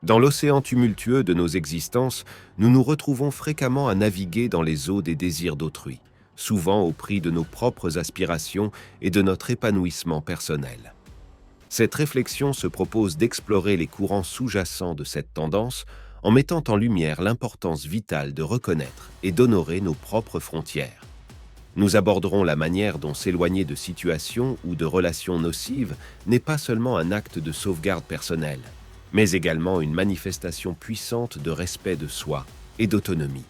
Dans l'océan tumultueux de nos existences, nous nous retrouvons fréquemment à naviguer dans les eaux des désirs d'autrui, souvent au prix de nos propres aspirations et de notre épanouissement personnel. Cette réflexion se propose d'explorer les courants sous-jacents de cette tendance en mettant en lumière l'importance vitale de reconnaître et d'honorer nos propres frontières. Nous aborderons la manière dont s'éloigner de situations ou de relations nocives n'est pas seulement un acte de sauvegarde personnelle, mais également une manifestation puissante de respect de soi et d'autonomie.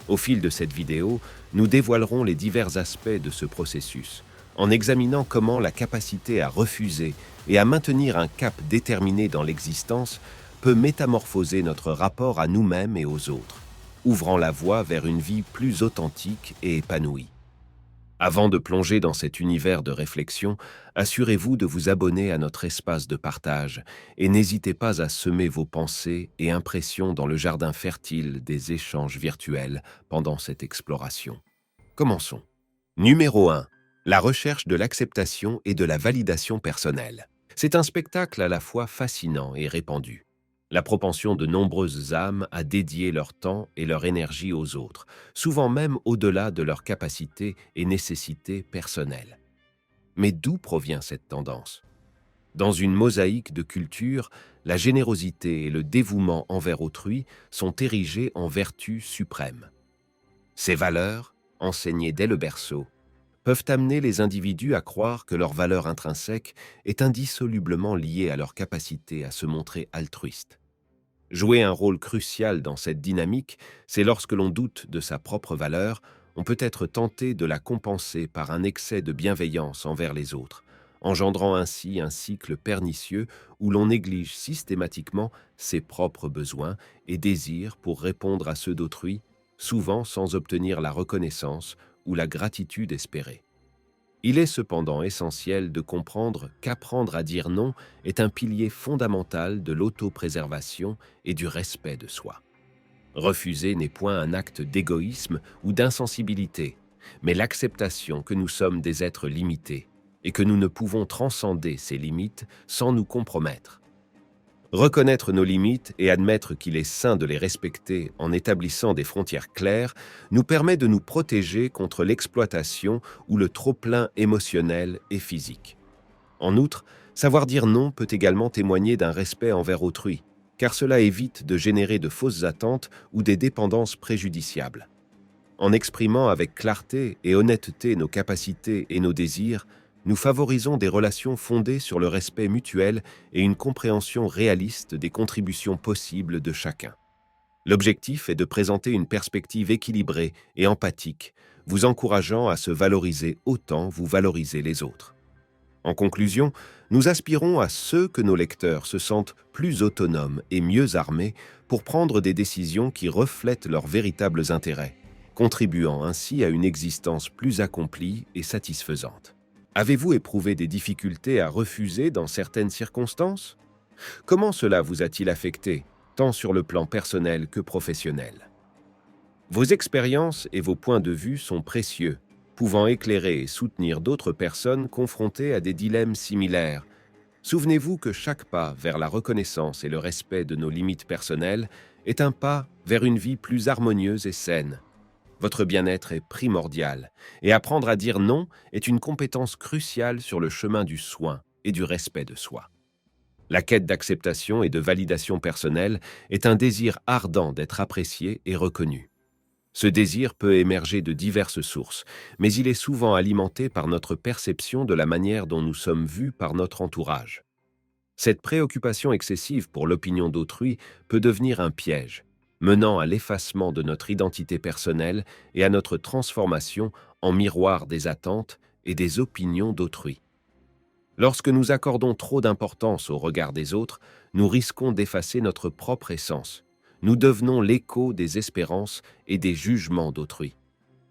Au fil de cette vidéo, nous dévoilerons les divers aspects de ce processus, en examinant comment la capacité à refuser et à maintenir un cap déterminé dans l'existence peut métamorphoser notre rapport à nous-mêmes et aux autres, ouvrant la voie vers une vie plus authentique et épanouie. Avant de plonger dans cet univers de réflexion, assurez-vous de vous abonner à notre espace de partage et n'hésitez pas à semer vos pensées et impressions dans le jardin fertile des échanges virtuels pendant cette exploration. Commençons. Numéro 1. La recherche de l'acceptation et de la validation personnelle. C'est un spectacle à la fois fascinant et répandu. La propension de nombreuses âmes à dédier leur temps et leur énergie aux autres, souvent même au-delà de leurs capacités et nécessités personnelles. Mais d'où provient cette tendance? Dans une mosaïque de cultures, la générosité et le dévouement envers autrui sont érigés en vertus suprêmes. Ces valeurs, enseignées dès le berceau, peuvent amener les individus à croire que leur valeur intrinsèque est indissolublement liée à leur capacité à se montrer altruiste. Jouer un rôle crucial dans cette dynamique, c'est lorsque l'on doute de sa propre valeur, on peut être tenté de la compenser par un excès de bienveillance envers les autres, engendrant ainsi un cycle pernicieux où l'on néglige systématiquement ses propres besoins et désirs pour répondre à ceux d'autrui, souvent sans obtenir la reconnaissance ou la gratitude espérée. Il est cependant essentiel de comprendre qu'apprendre à dire non est un pilier fondamental de l'autopréservation et du respect de soi. Refuser n'est point un acte d'égoïsme ou d'insensibilité, mais l'acceptation que nous sommes des êtres limités et que nous ne pouvons transcender ces limites sans nous compromettre. Reconnaître nos limites et admettre qu'il est sain de les respecter en établissant des frontières claires nous permet de nous protéger contre l'exploitation ou le trop-plein émotionnel et physique. En outre, savoir dire non peut également témoigner d'un respect envers autrui, car cela évite de générer de fausses attentes ou des dépendances préjudiciables. En exprimant avec clarté et honnêteté nos capacités et nos désirs, nous favorisons des relations fondées sur le respect mutuel et une compréhension réaliste des contributions possibles de chacun. L'objectif est de présenter une perspective équilibrée et empathique, vous encourageant à se valoriser autant vous valorisez les autres. En conclusion, nous aspirons à ce que nos lecteurs se sentent plus autonomes et mieux armés pour prendre des décisions qui reflètent leurs véritables intérêts, contribuant ainsi à une existence plus accomplie et satisfaisante. Avez-vous éprouvé des difficultés à refuser dans certaines circonstances? Comment cela vous a-t-il affecté, tant sur le plan personnel que professionnel? Vos expériences et vos points de vue sont précieux, pouvant éclairer et soutenir d'autres personnes confrontées à des dilemmes similaires. Souvenez-vous que chaque pas vers la reconnaissance et le respect de nos limites personnelles est un pas vers une vie plus harmonieuse et saine. Votre bien-être est primordial, et apprendre à dire non est une compétence cruciale sur le chemin du soin et du respect de soi. La quête d'acceptation et de validation personnelle est un désir ardent d'être apprécié et reconnu. Ce désir peut émerger de diverses sources, mais il est souvent alimenté par notre perception de la manière dont nous sommes vus par notre entourage. Cette préoccupation excessive pour l'opinion d'autrui peut devenir un piège, menant à l'effacement de notre identité personnelle et à notre transformation en miroir des attentes et des opinions d'autrui. Lorsque nous accordons trop d'importance au regard des autres, nous risquons d'effacer notre propre essence. Nous devenons l'écho des espérances et des jugements d'autrui.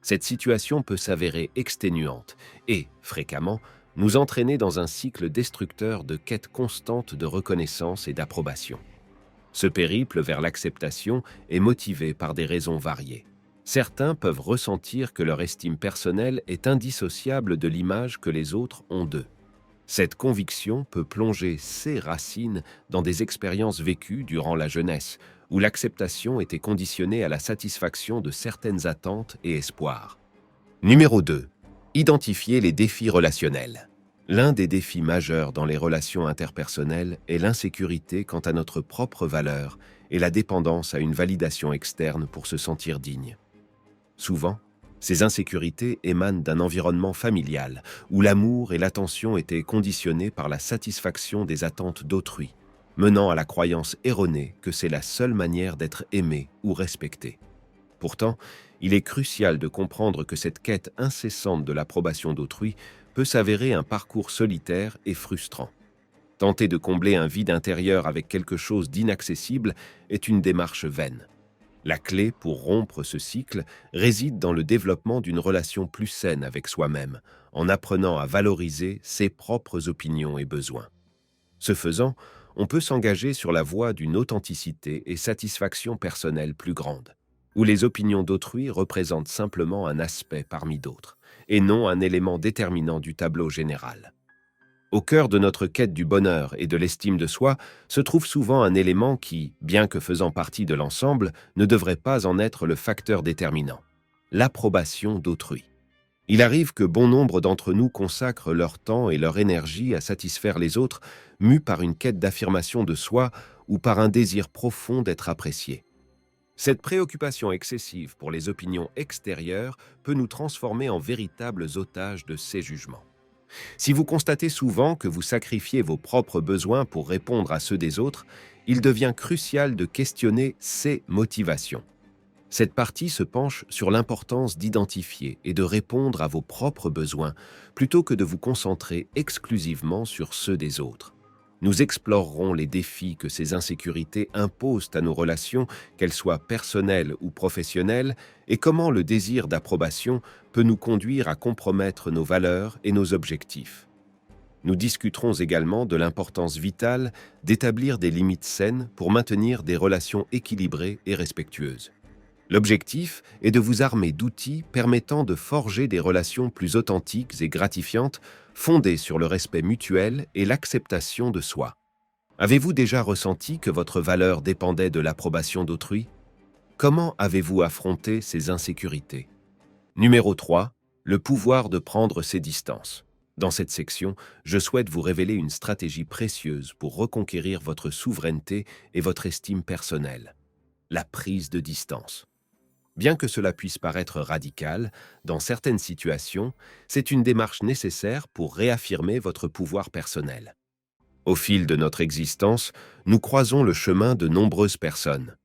Cette situation peut s'avérer exténuante et, fréquemment, nous entraîner dans un cycle destructeur de quête constante de reconnaissance et d'approbation. Ce périple vers l'acceptation est motivé par des raisons variées. Certains peuvent ressentir que leur estime personnelle est indissociable de l'image que les autres ont d'eux. Cette conviction peut plonger ses racines dans des expériences vécues durant la jeunesse, où l'acceptation était conditionnée à la satisfaction de certaines attentes et espoirs. Numéro 2. Identifier les défis relationnels. L'un des défis majeurs dans les relations interpersonnelles est l'insécurité quant à notre propre valeur et la dépendance à une validation externe pour se sentir digne. Souvent, ces insécurités émanent d'un environnement familial où l'amour et l'attention étaient conditionnés par la satisfaction des attentes d'autrui, menant à la croyance erronée que c'est la seule manière d'être aimé ou respecté. Pourtant, il est crucial de comprendre que cette quête incessante de l'approbation d'autrui peut s'avérer un parcours solitaire et frustrant. Tenter de combler un vide intérieur avec quelque chose d'inaccessible est une démarche vaine. La clé pour rompre ce cycle réside dans le développement d'une relation plus saine avec soi-même, en apprenant à valoriser ses propres opinions et besoins. Ce faisant, on peut s'engager sur la voie d'une authenticité et satisfaction personnelle plus grande, où les opinions d'autrui représentent simplement un aspect parmi d'autres, et non un élément déterminant du tableau général. Au cœur de notre quête du bonheur et de l'estime de soi se trouve souvent un élément qui, bien que faisant partie de l'ensemble, ne devrait pas en être le facteur déterminant: l'approbation d'autrui. Il arrive que bon nombre d'entre nous consacrent leur temps et leur énergie à satisfaire les autres, mus par une quête d'affirmation de soi ou par un désir profond d'être apprécié. Cette préoccupation excessive pour les opinions extérieures peut nous transformer en véritables otages de ces jugements. Si vous constatez souvent que vous sacrifiez vos propres besoins pour répondre à ceux des autres, il devient crucial de questionner ces motivations. Cette partie se penche sur l'importance d'identifier et de répondre à vos propres besoins plutôt que de vous concentrer exclusivement sur ceux des autres. Nous explorerons les défis que ces insécurités imposent à nos relations, qu'elles soient personnelles ou professionnelles, et comment le désir d'approbation peut nous conduire à compromettre nos valeurs et nos objectifs. Nous discuterons également de l'importance vitale d'établir des limites saines pour maintenir des relations équilibrées et respectueuses. L'objectif est de vous armer d'outils permettant de forger des relations plus authentiques et gratifiantes, fondées sur le respect mutuel et l'acceptation de soi. Avez-vous déjà ressenti que votre valeur dépendait de l'approbation d'autrui? Comment avez-vous affronté ces insécurités? Numéro 3. Le pouvoir de prendre ses distances. Dans cette section, je souhaite vous révéler une stratégie précieuse pour reconquérir votre souveraineté et votre estime personnelle: la prise de distance. Bien que cela puisse paraître radical, dans certaines situations, c'est une démarche nécessaire pour réaffirmer votre pouvoir personnel. Au fil de notre existence, nous croisons le chemin de nombreuses personnes.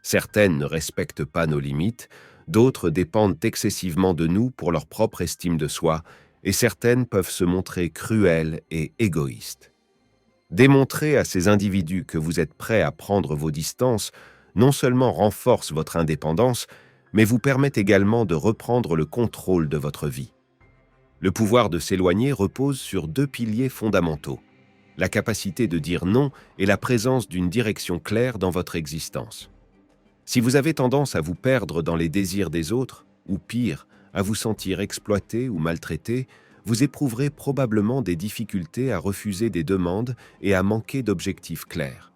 Certaines ne respectent pas nos limites, d'autres dépendent excessivement de nous pour leur propre estime de soi, et certaines peuvent se montrer cruelles et égoïstes. Démontrer à ces individus que vous êtes prêt à prendre vos distances non seulement renforce votre indépendance, mais vous permet également de reprendre le contrôle de votre vie. Le pouvoir de s'éloigner repose sur deux piliers fondamentaux: la capacité de dire non et la présence d'une direction claire dans votre existence. Si vous avez tendance à vous perdre dans les désirs des autres, ou pire, à vous sentir exploité ou maltraité, vous éprouverez probablement des difficultés à refuser des demandes et à manquer d'objectifs clairs.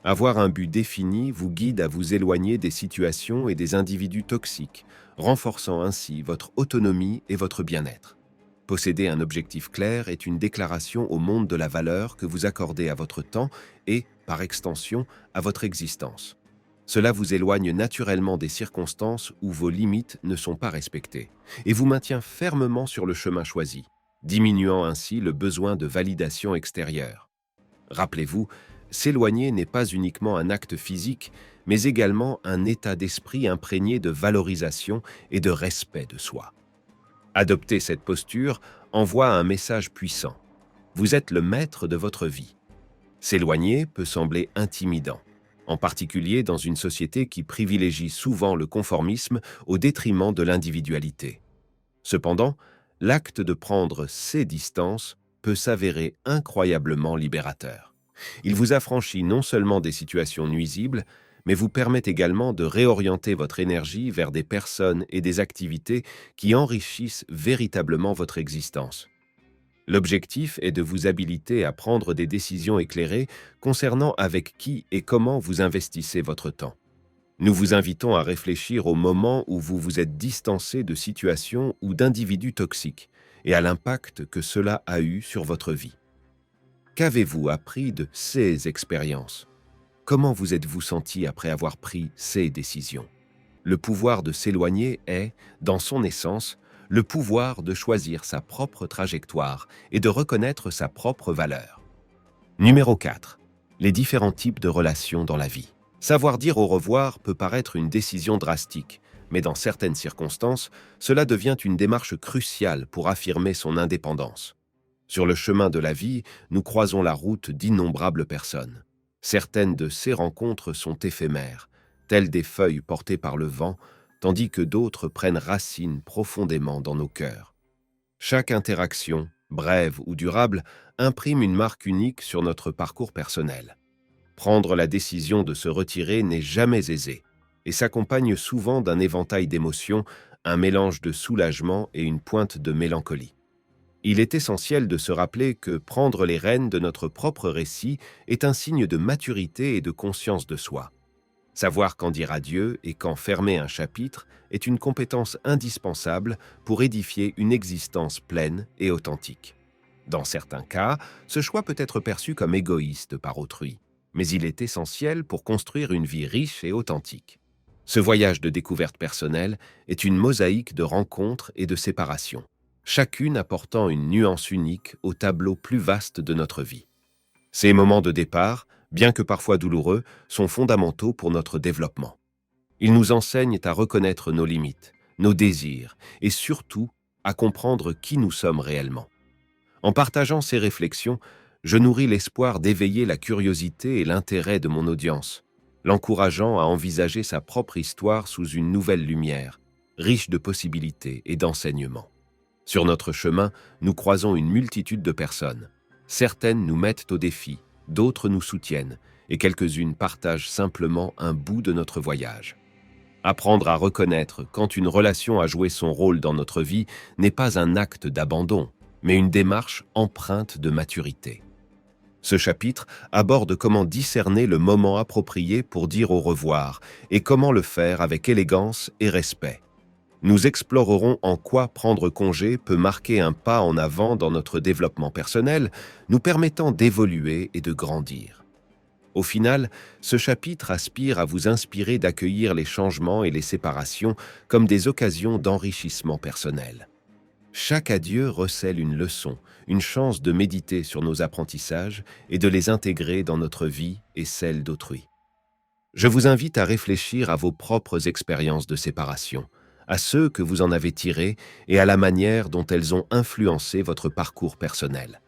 Avoir un but défini vous guide à vous éloigner des situations et des individus toxiques, renforçant ainsi votre autonomie et votre bien-être. Posséder un objectif clair est une déclaration au monde de la valeur que vous accordez à votre temps et, par extension, à votre existence. Cela vous éloigne naturellement des circonstances où vos limites ne sont pas respectées et vous maintient fermement sur le chemin choisi, diminuant ainsi le besoin de validation extérieure. Rappelez-vous, s'éloigner n'est pas uniquement un acte physique, mais également un état d'esprit imprégné de valorisation et de respect de soi. Adopter cette posture envoie un message puissant: vous êtes le maître de votre vie. S'éloigner peut sembler intimidant, en particulier dans une société qui privilégie souvent le conformisme au détriment de l'individualité. Cependant, l'acte de prendre ses distances peut s'avérer incroyablement libérateur. Il vous affranchit non seulement des situations nuisibles, mais vous permet également de réorienter votre énergie vers des personnes et des activités qui enrichissent véritablement votre existence. L'objectif est de vous habiliter à prendre des décisions éclairées concernant avec qui et comment vous investissez votre temps. Nous vous invitons à réfléchir au moment où vous vous êtes distancé de situations ou d'individus toxiques et à l'impact que cela a eu sur votre vie. Qu'avez-vous appris de ces expériences? Comment vous êtes-vous senti après avoir pris ces décisions? Le pouvoir de s'éloigner est, dans son essence, le pouvoir de choisir sa propre trajectoire et de reconnaître sa propre valeur. Numéro 4. Les différents types de relations dans la vie. Savoir dire au revoir peut paraître une décision drastique, mais dans certaines circonstances, cela devient une démarche cruciale pour affirmer son indépendance. Sur le chemin de la vie, nous croisons la route d'innombrables personnes. Certaines de ces rencontres sont éphémères, telles des feuilles portées par le vent, tandis que d'autres prennent racine profondément dans nos cœurs. Chaque interaction, brève ou durable, imprime une marque unique sur notre parcours personnel. Prendre la décision de se retirer n'est jamais aisé et s'accompagne souvent d'un éventail d'émotions, un mélange de soulagement et une pointe de mélancolie. Il est essentiel de se rappeler que prendre les rênes de notre propre récit est un signe de maturité et de conscience de soi. Savoir quand dire adieu et quand fermer un chapitre est une compétence indispensable pour édifier une existence pleine et authentique. Dans certains cas, ce choix peut être perçu comme égoïste par autrui, mais il est essentiel pour construire une vie riche et authentique. Ce voyage de découverte personnelle est une mosaïque de rencontres et de séparations, chacune apportant une nuance unique au tableau plus vaste de notre vie. Ces moments de départ, bien que parfois douloureux, sont fondamentaux pour notre développement. Ils nous enseignent à reconnaître nos limites, nos désirs et surtout à comprendre qui nous sommes réellement. En partageant ces réflexions, je nourris l'espoir d'éveiller la curiosité et l'intérêt de mon audience, l'encourageant à envisager sa propre histoire sous une nouvelle lumière, riche de possibilités et d'enseignements. Sur notre chemin, nous croisons une multitude de personnes. Certaines nous mettent au défi, d'autres nous soutiennent, et quelques-unes partagent simplement un bout de notre voyage. Apprendre à reconnaître quand une relation a joué son rôle dans notre vie n'est pas un acte d'abandon, mais une démarche empreinte de maturité. Ce chapitre aborde comment discerner le moment approprié pour dire au revoir et comment le faire avec élégance et respect. Nous explorerons en quoi prendre congé peut marquer un pas en avant dans notre développement personnel, nous permettant d'évoluer et de grandir. Au final, ce chapitre aspire à vous inspirer d'accueillir les changements et les séparations comme des occasions d'enrichissement personnel. Chaque adieu recèle une leçon, une chance de méditer sur nos apprentissages et de les intégrer dans notre vie et celle d'autrui. Je vous invite à réfléchir à vos propres expériences de séparation, à ceux que vous en avez tirés et à la manière dont elles ont influencé votre parcours personnel.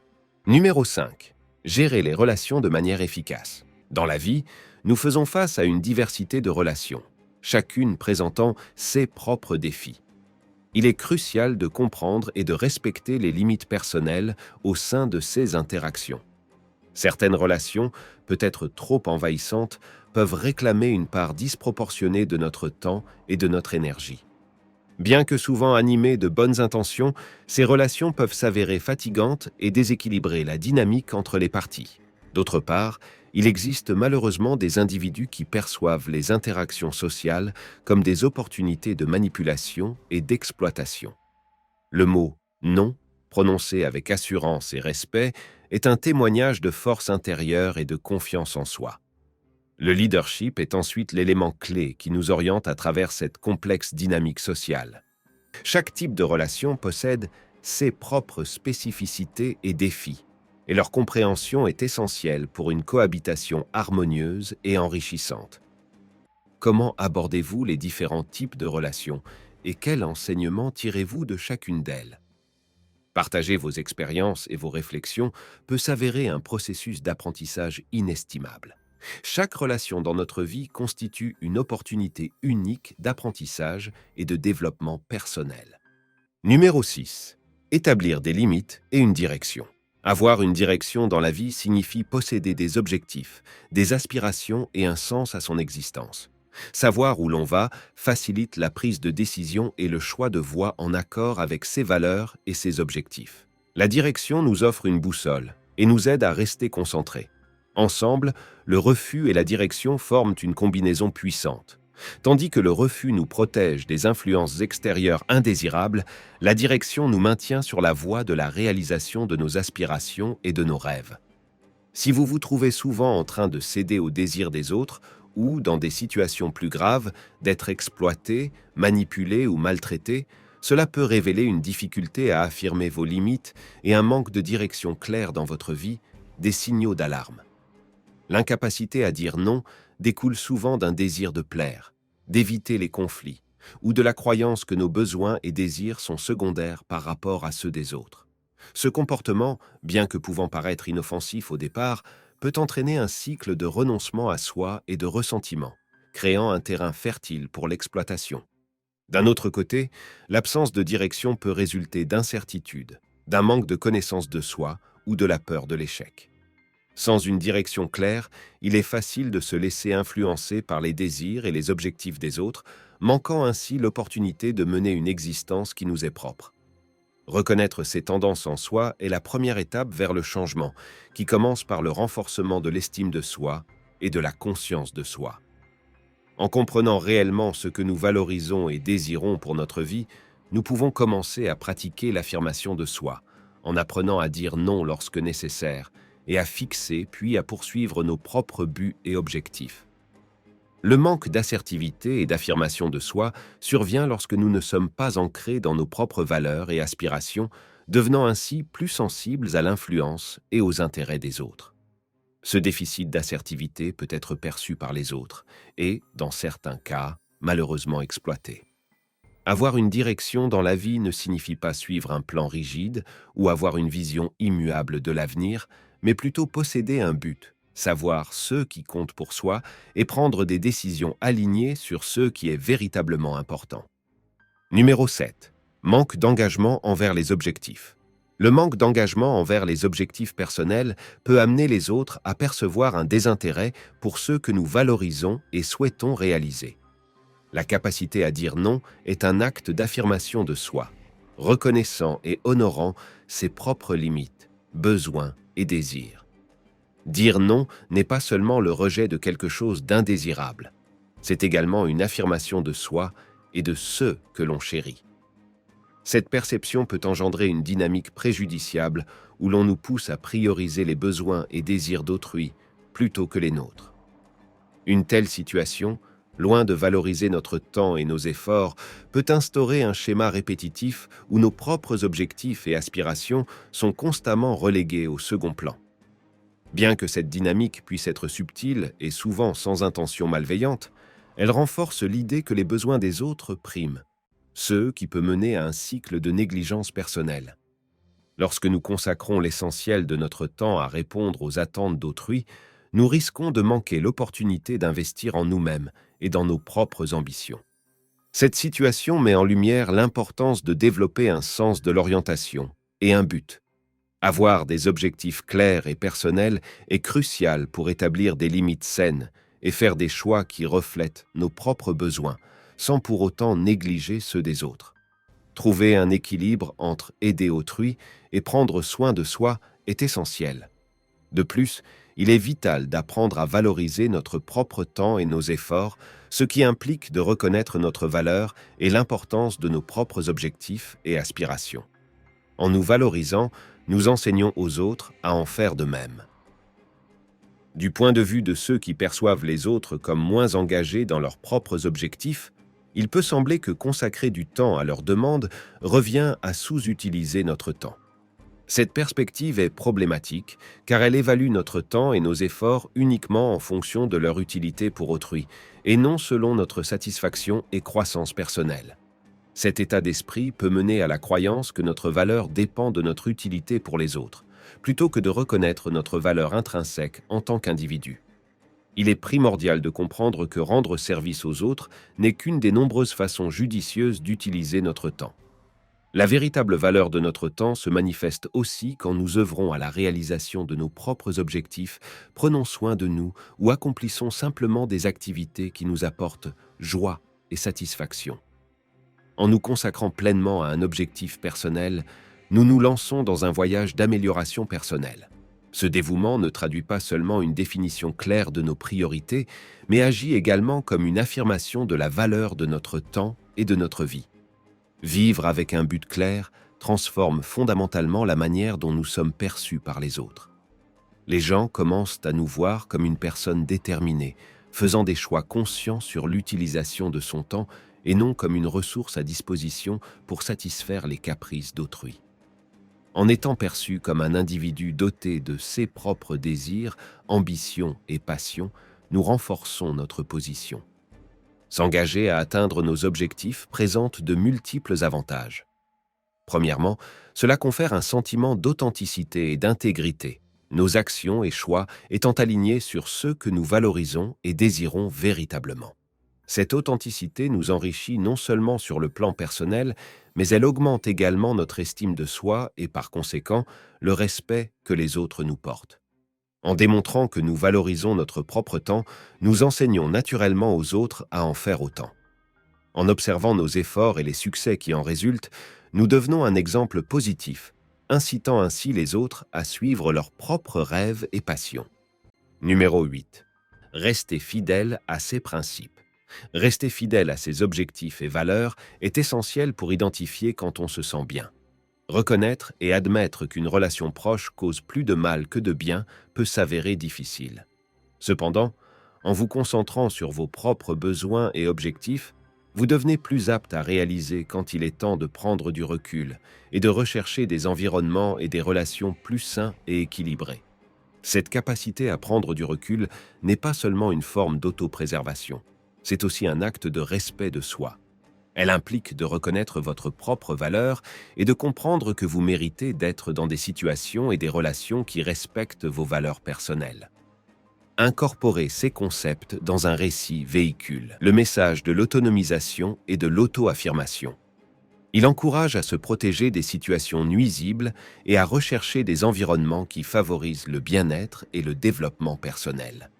Numéro 5. Gérer les relations de manière efficace. Dans la vie, nous faisons face à une diversité de relations, chacune présentant ses propres défis. Il est crucial de comprendre et de respecter les limites personnelles au sein de ces interactions. Certaines relations, peut-être trop envahissantes, peuvent réclamer une part disproportionnée de notre temps et de notre énergie. Bien que souvent animées de bonnes intentions, ces relations peuvent s'avérer fatigantes et déséquilibrer la dynamique entre les parties. D'autre part, il existe malheureusement des individus qui perçoivent les interactions sociales comme des opportunités de manipulation et d'exploitation. Le mot « non », prononcé avec assurance et respect, est un témoignage de force intérieure et de confiance en soi. Le leadership est ensuite l'élément clé qui nous oriente à travers cette complexe dynamique sociale. Chaque type de relation possède ses propres spécificités et défis, et leur compréhension est essentielle pour une cohabitation harmonieuse et enrichissante. Comment abordez-vous les différents types de relations et quels enseignements tirez-vous de chacune d'elles? Partager vos expériences et vos réflexions peut s'avérer un processus d'apprentissage inestimable. Chaque relation dans notre vie constitue une opportunité unique d'apprentissage et de développement personnel. Numéro 6. Établir des limites et une direction. Avoir une direction dans la vie signifie posséder des objectifs, des aspirations et un sens à son existence. Savoir où l'on va facilite la prise de décision et le choix de voie en accord avec ses valeurs et ses objectifs. La direction nous offre une boussole et nous aide à rester concentrés. Ensemble, le refus et la direction forment une combinaison puissante. Tandis que le refus nous protège des influences extérieures indésirables, la direction nous maintient sur la voie de la réalisation de nos aspirations et de nos rêves. Si vous vous trouvez souvent en train de céder aux désirs des autres ou, dans des situations plus graves, d'être exploité, manipulé ou maltraité, cela peut révéler une difficulté à affirmer vos limites et un manque de direction claire dans votre vie, des signaux d'alarme. L'incapacité à dire non découle souvent d'un désir de plaire, d'éviter les conflits, ou de la croyance que nos besoins et désirs sont secondaires par rapport à ceux des autres. Ce comportement, bien que pouvant paraître inoffensif au départ, peut entraîner un cycle de renoncement à soi et de ressentiment, créant un terrain fertile pour l'exploitation. D'un autre côté, l'absence de direction peut résulter d'incertitude, d'un manque de connaissance de soi ou de la peur de l'échec. Sans une direction claire, il est facile de se laisser influencer par les désirs et les objectifs des autres, manquant ainsi l'opportunité de mener une existence qui nous est propre. Reconnaître ces tendances en soi est la première étape vers le changement, qui commence par le renforcement de l'estime de soi et de la conscience de soi. En comprenant réellement ce que nous valorisons et désirons pour notre vie, nous pouvons commencer à pratiquer l'affirmation de soi, en apprenant à dire non lorsque nécessaire, et à fixer puis à poursuivre nos propres buts et objectifs. Le manque d'assertivité et d'affirmation de soi survient lorsque nous ne sommes pas ancrés dans nos propres valeurs et aspirations, devenant ainsi plus sensibles à l'influence et aux intérêts des autres. Ce déficit d'assertivité peut être perçu par les autres et, dans certains cas, malheureusement exploité. Avoir une direction dans la vie ne signifie pas suivre un plan rigide ou avoir une vision immuable de l'avenir, mais plutôt posséder un but, savoir ce qui compte pour soi et prendre des décisions alignées sur ce qui est véritablement important. Numéro 7. Manque d'engagement envers les objectifs. Le manque d'engagement envers les objectifs personnels peut amener les autres à percevoir un désintérêt pour ceux que nous valorisons et souhaitons réaliser. La capacité à dire non est un acte d'affirmation de soi, reconnaissant et honorant ses propres limites, besoins et désirs. Dire non n'est pas seulement le rejet de quelque chose d'indésirable, c'est également une affirmation de soi et de ceux que l'on chérit. Cette perception peut engendrer une dynamique préjudiciable où l'on nous pousse à prioriser les besoins et désirs d'autrui plutôt que les nôtres. Une telle situation, loin de valoriser notre temps et nos efforts, peut instaurer un schéma répétitif où nos propres objectifs et aspirations sont constamment relégués au second plan. Bien que cette dynamique puisse être subtile et souvent sans intention malveillante, elle renforce l'idée que les besoins des autres priment, ce qui peut mener à un cycle de négligence personnelle. Lorsque nous consacrons l'essentiel de notre temps à répondre aux attentes d'autrui, nous risquons de manquer l'opportunité d'investir en nous-mêmes et dans nos propres ambitions. Cette situation met en lumière l'importance de développer un sens de l'orientation et un but. Avoir des objectifs clairs et personnels est crucial pour établir des limites saines et faire des choix qui reflètent nos propres besoins, sans pour autant négliger ceux des autres. Trouver un équilibre entre aider autrui et prendre soin de soi est essentiel. De plus, il est vital d'apprendre à valoriser notre propre temps et nos efforts, ce qui implique de reconnaître notre valeur et l'importance de nos propres objectifs et aspirations. En nous valorisant, nous enseignons aux autres à en faire de même. Du point de vue de ceux qui perçoivent les autres comme moins engagés dans leurs propres objectifs, il peut sembler que consacrer du temps à leurs demandes revient à sous-utiliser notre temps. Cette perspective est problématique car elle évalue notre temps et nos efforts uniquement en fonction de leur utilité pour autrui et non selon notre satisfaction et croissance personnelle. Cet état d'esprit peut mener à la croyance que notre valeur dépend de notre utilité pour les autres, plutôt que de reconnaître notre valeur intrinsèque en tant qu'individu. Il est primordial de comprendre que rendre service aux autres n'est qu'une des nombreuses façons judicieuses d'utiliser notre temps. La véritable valeur de notre temps se manifeste aussi quand nous œuvrons à la réalisation de nos propres objectifs, prenons soin de nous ou accomplissons simplement des activités qui nous apportent joie et satisfaction. En nous consacrant pleinement à un objectif personnel, nous nous lançons dans un voyage d'amélioration personnelle. Ce dévouement ne traduit pas seulement une définition claire de nos priorités, mais agit également comme une affirmation de la valeur de notre temps et de notre vie. Vivre avec un but clair transforme fondamentalement la manière dont nous sommes perçus par les autres. Les gens commencent à nous voir comme une personne déterminée, faisant des choix conscients sur l'utilisation de son temps et non comme une ressource à disposition pour satisfaire les caprices d'autrui. En étant perçu comme un individu doté de ses propres désirs, ambitions et passions, nous renforçons notre position. S'engager à atteindre nos objectifs présente de multiples avantages. Premièrement, cela confère un sentiment d'authenticité et d'intégrité, nos actions et choix étant alignés sur ceux que nous valorisons et désirons véritablement. Cette authenticité nous enrichit non seulement sur le plan personnel, mais elle augmente également notre estime de soi et par conséquent le respect que les autres nous portent. En démontrant que nous valorisons notre propre temps, nous enseignons naturellement aux autres à en faire autant. En observant nos efforts et les succès qui en résultent, nous devenons un exemple positif, incitant ainsi les autres à suivre leurs propres rêves et passions. Numéro 8. Rester fidèle à ses principes. Rester fidèle à ses objectifs et valeurs est essentiel pour identifier quand on se sent bien. Reconnaître et admettre qu'une relation proche cause plus de mal que de bien peut s'avérer difficile. Cependant, en vous concentrant sur vos propres besoins et objectifs, vous devenez plus apte à réaliser quand il est temps de prendre du recul et de rechercher des environnements et des relations plus sains et équilibrés. Cette capacité à prendre du recul n'est pas seulement une forme d'autopréservation, c'est aussi un acte de respect de soi. Elle implique de reconnaître votre propre valeur et de comprendre que vous méritez d'être dans des situations et des relations qui respectent vos valeurs personnelles. Incorporer ces concepts dans un récit véhicule le message de l'autonomisation et de l'auto-affirmation. Il encourage à se protéger des situations nuisibles et à rechercher des environnements qui favorisent le bien-être et le développement personnel.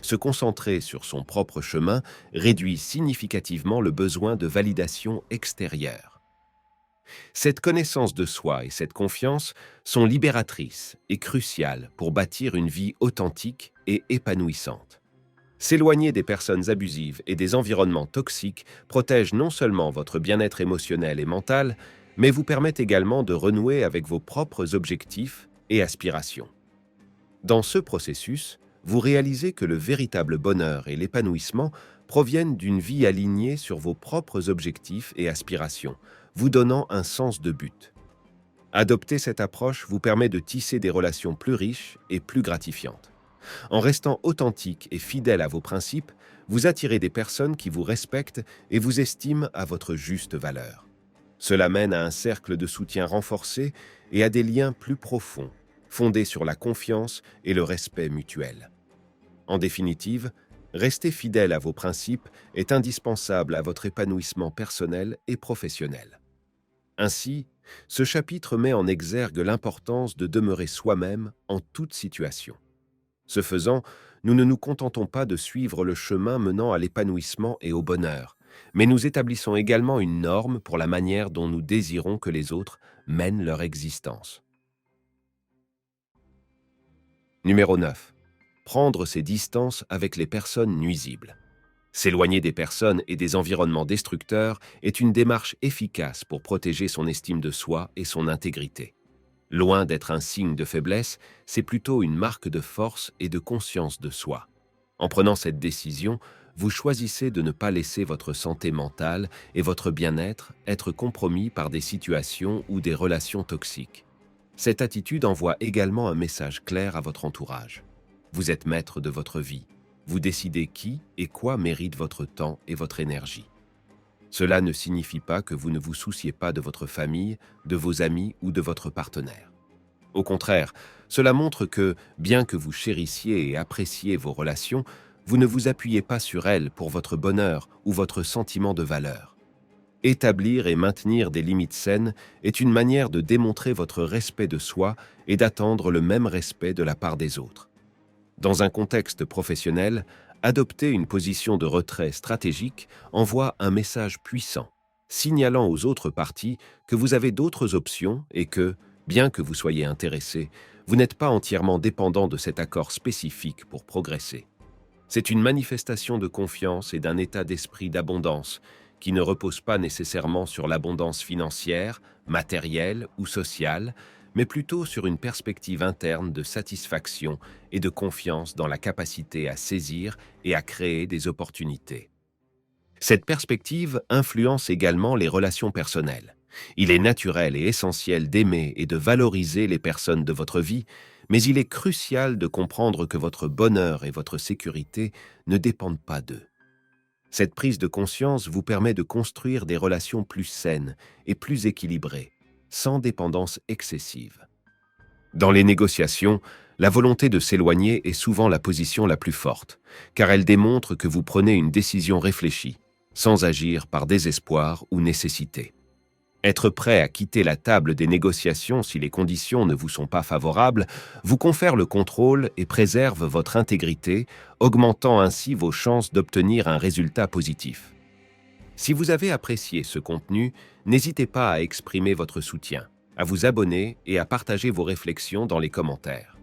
Se concentrer sur son propre chemin réduit significativement le besoin de validation extérieure. Cette connaissance de soi et cette confiance sont libératrices et cruciales pour bâtir une vie authentique et épanouissante. S'éloigner des personnes abusives et des environnements toxiques protège non seulement votre bien-être émotionnel et mental, mais vous permet également de renouer avec vos propres objectifs et aspirations. Dans ce processus, vous réalisez que le véritable bonheur et l'épanouissement proviennent d'une vie alignée sur vos propres objectifs et aspirations, vous donnant un sens de but. Adopter cette approche vous permet de tisser des relations plus riches et plus gratifiantes. En restant authentique et fidèle à vos principes, vous attirez des personnes qui vous respectent et vous estiment à votre juste valeur. Cela mène à un cercle de soutien renforcé et à des liens plus profonds, fondés sur la confiance et le respect mutuel. En définitive, rester fidèle à vos principes est indispensable à votre épanouissement personnel et professionnel. Ainsi, ce chapitre met en exergue l'importance de demeurer soi-même en toute situation. Ce faisant, nous ne nous contentons pas de suivre le chemin menant à l'épanouissement et au bonheur, mais nous établissons également une norme pour la manière dont nous désirons que les autres mènent leur existence. Numéro 9. Prendre ses distances avec les personnes nuisibles. S'éloigner des personnes et des environnements destructeurs est une démarche efficace pour protéger son estime de soi et son intégrité. Loin d'être un signe de faiblesse, c'est plutôt une marque de force et de conscience de soi. En prenant cette décision, vous choisissez de ne pas laisser votre santé mentale et votre bien-être être compromis par des situations ou des relations toxiques. Cette attitude envoie également un message clair à votre entourage. Vous êtes maître de votre vie. Vous décidez qui et quoi mérite votre temps et votre énergie. Cela ne signifie pas que vous ne vous souciez pas de votre famille, de vos amis ou de votre partenaire. Au contraire, cela montre que, bien que vous chérissiez et appréciez vos relations, vous ne vous appuyez pas sur elles pour votre bonheur ou votre sentiment de valeur. Établir et maintenir des limites saines est une manière de démontrer votre respect de soi et d'attendre le même respect de la part des autres. Dans un contexte professionnel, adopter une position de retrait stratégique envoie un message puissant. signalant aux autres parties que vous avez d'autres options et que, bien que vous soyez intéressé, vous n'êtes pas entièrement dépendant de cet accord spécifique pour progresser. C'est une manifestation de confiance et d'un état d'esprit d'abondance qui ne repose pas nécessairement sur l'abondance financière, matérielle ou sociale, mais plutôt sur une perspective interne de satisfaction et de confiance dans la capacité à saisir et à créer des opportunités. Cette perspective influence également les relations personnelles. Il est naturel et essentiel d'aimer et de valoriser les personnes de votre vie, mais il est crucial de comprendre que votre bonheur et votre sécurité ne dépendent pas d'eux. Cette prise de conscience vous permet de construire des relations plus saines et plus équilibrées, sans dépendance excessive. Dans les négociations, la volonté de s'éloigner est souvent la position la plus forte, car elle démontre que vous prenez une décision réfléchie, sans agir par désespoir ou nécessité. Être prêt à quitter la table des négociations si les conditions ne vous sont pas favorables vous confère le contrôle et préserve votre intégrité, augmentant ainsi vos chances d'obtenir un résultat positif. Si vous avez apprécié ce contenu, n'hésitez pas à exprimer votre soutien, à vous abonner et à partager vos réflexions dans les commentaires.